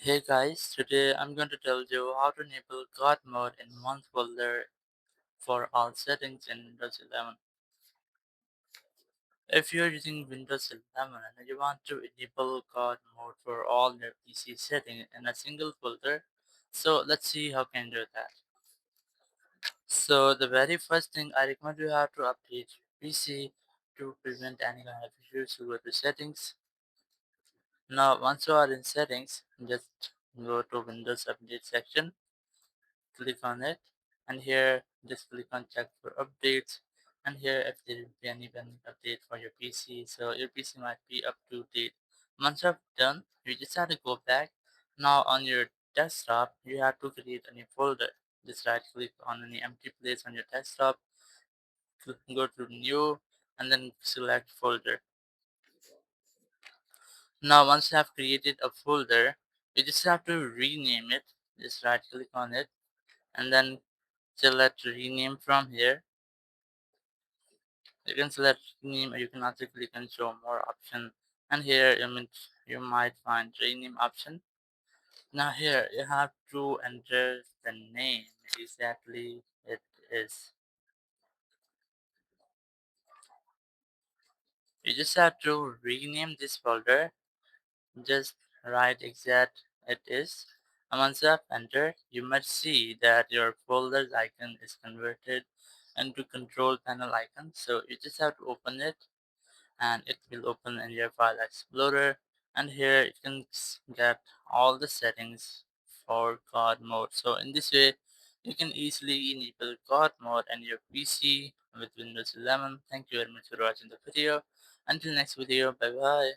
Hey guys, today I'm going to tell you how to enable God mode in one folder for all settings in Windows 11. If you're using Windows 11 and you want to enable God mode for all your PC settings in a single folder, so let's see how can you do that. So the very first thing I recommend you have to update your PC to prevent any kind of issues. So go to settings. Now once you are in settings, just go to Windows Update section, click on it, and here just click on check for updates, and here if there will be any pending update for your PC, so your PC might be up to date. Once you're done, you just have to go back. Now on your desktop you have to create a new folder. Just right click on any empty place on your desktop, go to new, and then select folder. Now once you have created a folder, you just have to rename it. Just right click on it and then select rename from here. You can select name or you can also click and show more option, and here you might find rename option. Now here you have to enter the name exactly it is. You just have to rename this folder, just write exact it is, and once you have entered you might see that your folder's icon is converted into control panel icon, so you just have to open it and it will open in your file explorer, and here you can get all the settings for God mode. So in this way you can easily enable God mode on your PC with Windows 11. Thank you very much for watching the video. Until next video, bye bye.